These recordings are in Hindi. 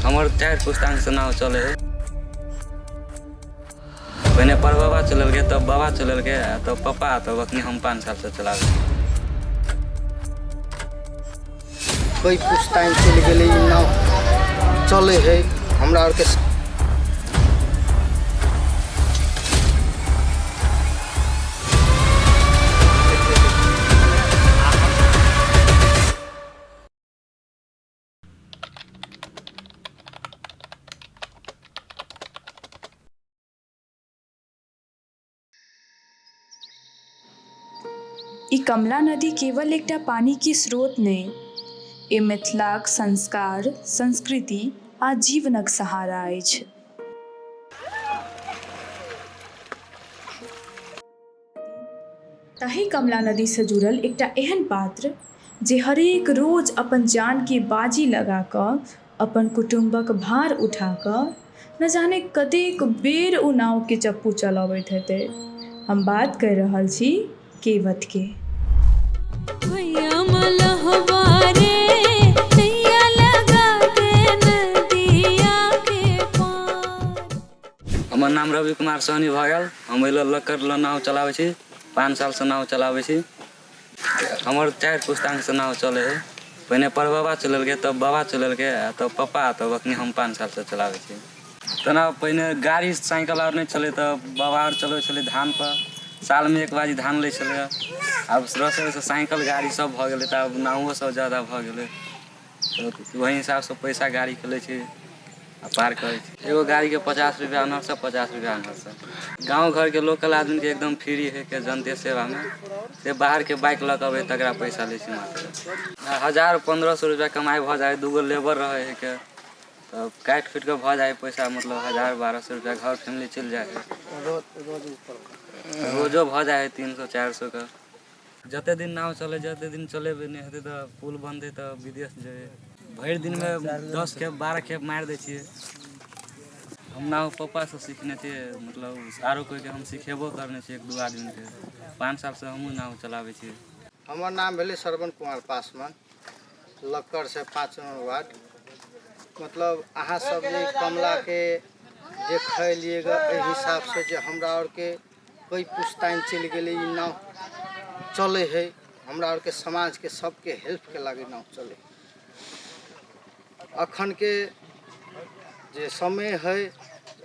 हमार 4 पुस्तांक से नाव चले है। पहले परबाबा चलल गए, तब बाबा चलल गए, तब पापा, तब अखनी हम 5 साल से चलावे। कई पुस्तांक चल गए नाव चले है हमरा और के। ई कमला नदी केवल एकटा पानी के स्रोत नहीं, ए मिथिलाक संस्कार, संस्कृति आ जीवनक सहारा अछि। ताहि कमला नदी से जुड़ल एकटा एहन पात्र जे हरेक रोज अपन जान के बाजी लगा कऽ अपन कुटुम्बक भार उठा कऽ न जाने कतेक बेर ओ नाव के चप्पू चलबैत हेतै। हम बात कर रहल छी केवट के। हमर नाम रवि कुमार सोहनी भऽ गेल। हम लक्कर नाव चलाबै छी, 5 साल से नाव चलाबै छी। हमार 4 पुस्तांक से नाव चले है। पहले परबाबा चलल गए, तब बाबा चलल गए, तब पापा, तब अखनी हम 5 साल से चलाबै छी। तना पहले गाड़ी साइकिल और नहीं चले, तब बाबा और चलबै छलै धान पर। साल में 1 बाजी धान लै छलै। अब से साइकिल गाड़ी सब भऽ गेलै, तऽ अब नावो सब ज़्यादा भऽ गेलै, तो वही हिसाब से पैसा गाड़ी के लै छै आ पार करे छै। एगो गाड़ी के 50 रुपया अनहर से, 50 रुपया अनहर से। गाँव घर के लोकल आदमी के एकदम फ्री है के जनते सेवा में। से बाहर के बाइक लग अबै तकरा पैसा लै छै मात्र 1000-1500 रुपया कमाई भऽ जाए। दूगो लेबर रहे है के, तब काट पीट के भऽ जाए पैसा, मतलब 1000-1200 रुपया घर फैमिली चल जाए है। रोजो भऽ जाए है 300-400 का। जते दिन नाव चले, जते दिन चलेबे नहीं हेतै तऽ पुल बनतै तऽ विदेश जेबै। भरि दिन में 10 खेप 12 खेप मार दै छियै। हम नाव पापा से सीखने थे, मतलब आरो कोई के हम सिखेबो करने छी, 1-2 आदमी के। 5 साल से हमहूँ नाव चलाबै छी। हमर नाम भेलै श्रवण कुमार पासवान, लक्कर से 5 नंबर वार्ड। मतलब अहाँ सब जे कमला के देख लिएगा, एहि हिसाब से जे हमरा और के कई पुस्तांक चल गए नाव चले है। हमरा और के समाज के सबके हेल्प के लागे नाव चले। अखन के जे समय है,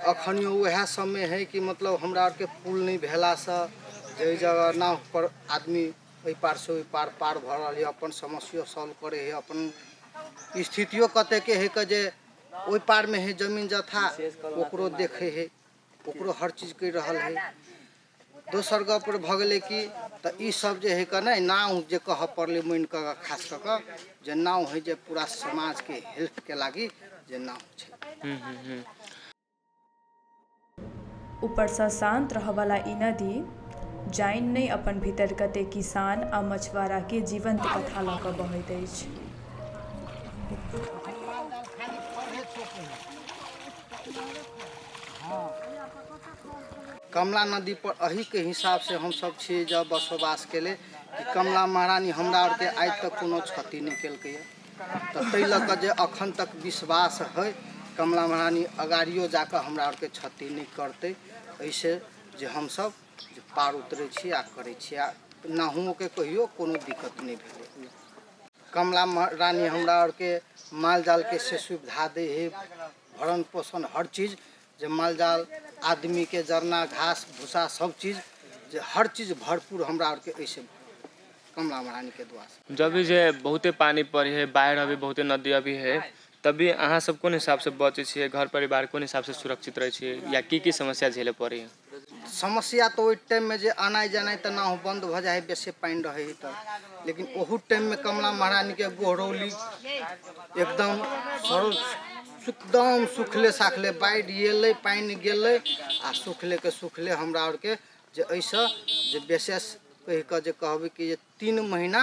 अखनियो वह समय है कि मतलब हमरा और के पुल नहीं भेला से जे जगह नाव पर आदमी ओहि पार से ओहि पार पार भऽ रहल है, अपन समस्या सॉल्व करे है। अपन स्थितियों कते के है कि जे ओहि पार में है जमीन जथा, ओकरो देखे है, ओकरो हर चीज कर रहल है। दोसर गप पर भऽ गेलै कि तऽ ई सब जे है कि नहीं नाव जे कह पड़ले मान कऽ खास कऽ के जे नाव है जे पूरा समाज के हेल्प के लागी जे नाव छै। ऊपर से शांत रह वाला ई नदी जाइन नहीं अपन भीतर कते किसान आ मछुआरा के जीवंत कथा लऽ कऽ बहैत अछि। कमला नदी पर अही के हिसाब से हम सब छी जब बसोबास के लिए कि कमला महारानी हमरा और के आज तक कोनो क्षति नहीं केलकै। तो तै लऽ कऽ जे अखन तक विश्वास है कमला महारानी अगाड़ियो जाकर हमरा और के क्षति नहीं करते। ऐसे जे हम सब पार उतरे छी आ करे छी, आ नाहुओ के कहियो कोनो दिक्कत नहीं भेले। कमला महारानी हमरा और के माल जाल के से सुविधा दे है, भरण पोषण हर चीज, जे माल जाल आदमी के जरना घास भूसा सब चीज, जे हर चीज भरपूर हमरा और के ऐसे कमला महारानी के द्वारा। जब भी जे बहुते पानी पड़ी है, बाढ़ अभी बहुते नदी अभी है, तभी अहाँ सब कोन हिसाब से बचे छिए, घर परिवार कोन हिसाब से सुरक्षित रहे छिए, या की समस्या झेले पड़ी है? समस्या तो ओहि टाइम में जे आनाई जानाई तो नाव बंद भ जाए, बेसी पानी रहे है तो। लेकिन ओहू टाइम में कमला महारानी के गोहरौली एकदम एकदम सुखले साखले बाढ़ एले, पानी गेले आ सुखले के सुखले हमरा और के जे ऐसा जे विशेष कह के जे कहबे कि जे 3 महीना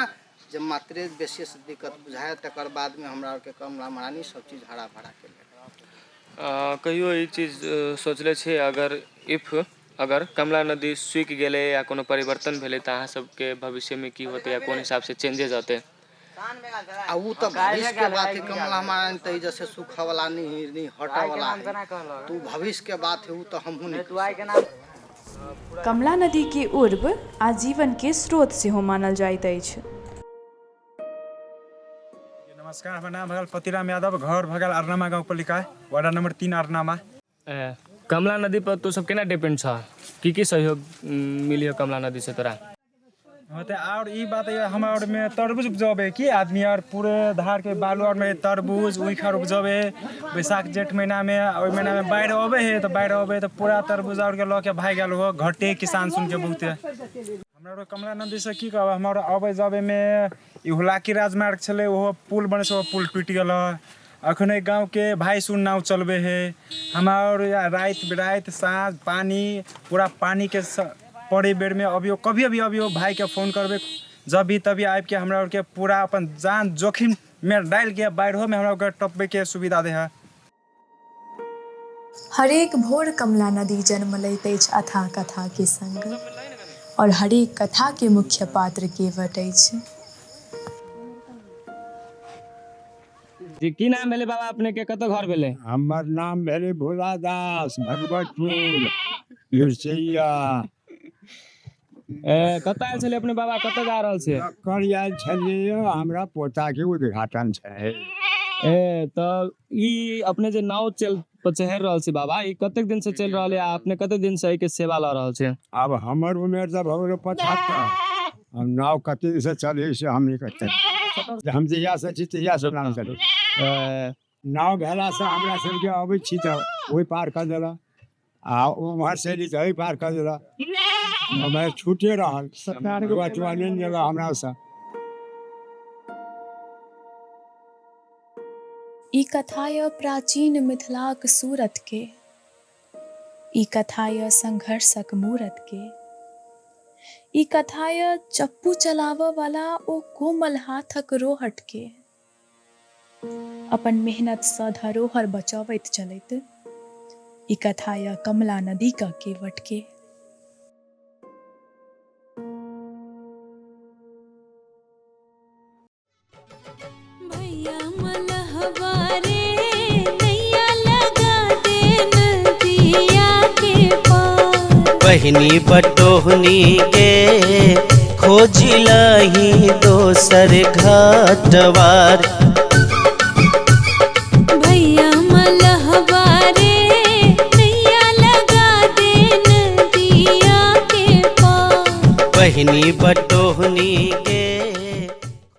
जे मात्रे विशेष दिक्कत बुझाए, तकर बाद में हमरा और के कमला महारानी सब चीज हरा भरा के। कहियो ई चीज सोचले छी अगर कमला नदी सूखि गेले या कोनो परिवर्तन भेले तो अहाँ सबके भविष्य में की होते या कोन हिसाब से चेंजेस होते? आ ऊ तो भविष्य के बात है। कमला महारानी तई जैसे सुख वाला नहीं हटा वाला है, तू भविष्य के बात है, ऊ तो हमहू नहीं। कमला नदी के उर्ब आजीवन के स्रोत सेहो मानल जाइत अछि। नमस्कार, हमारा नाम भगल पतिराम यादव, घर भगल अरनामा गाँव पालिका, वार्ड नंबर 3 अरनामा। कमला नदी पर तू सब केना डिपेंड छ? की सहयोग मिलियो कमला नदी से तोरा? होते और ई बात है, हम और में तरबूज उपजाबे की आदमी और पूरे धार के बालू और में तरबूज उखर उपजाबे। बैसाख जेठ महीना में, ओइ महीना में बाढ़ आवे है, तो बाढ़ आवे तो पूरा तरबूज और के लऽ के भाग गेल हो। घटे किसान सुन के बहुते हमरा कमला नदी से की कहब, हमारा आवे जावे में ई हुलाकी राजमार्ग छले, ओहो पुल बने से पुल टूट गेल। अखने गाँव के भाई सुन नाव चलबे है। हमार रात बिरात साँझ पानी पूरा पानी के पड़े बेर में अभियो कभी अभियो भाई के फोन करबे, जब भी तभी आबि के हमरा के पूरा अपन जान जोखिम में डाल के बाढ़ो में हमरा के टपबे के सुविधा दे है। हरेक भोर कमला नदी जन्म लैत अछि अथाह कथा के संग, और हरेक कथा के मुख्य पात्र केवट अछि। जी की नाम भेले बाबा अपने के, कत घर भेले? हमर नाम भेले भोला दास, भगवतपुर हिरसैया। कत आयल छले अपने बाबा, कत जा रहल छे? कर आयल छलिए, हमरा पोता के उद्घाटन छै। तो ई अपने जे नाव चढ़ रहल छी बाबा, ई कतेक दिन से चल रहल है? आपने कतेक दिन से के सेवा ल रहल छे? अब हमर उम्र तो भऽ गेल 75। हम नाव कते दिन से चले से हम नहीं कहते। हम जहिया से छी तहिया से नाम चले। नाव भेला से हमरा सबके अबै छी तऽ ओहि पार कर देला, आ उम्हर से एली तऽ ओहि पार कर देला। हमें छूटे रहल, सरकार के बचवा नहीं देला हमरा से। ई कथा य प्राचीन मिथिलाक सूरत के, ई कथा य संघर्षक मूरत के, ई कथा य चप्पू चलावऽ वाला ओ कोमल हाथक रोहट के, अपन मेहनत सँ धरोहर बचबैत चलैत। ई कथा य कमला नदी का केवट के। बहिनी बटोहनी के खोजिलही दोसर घाटवार। भैया मलहवा रे नैया लगा दे नदिया के पार। बहिनी बटोहनी के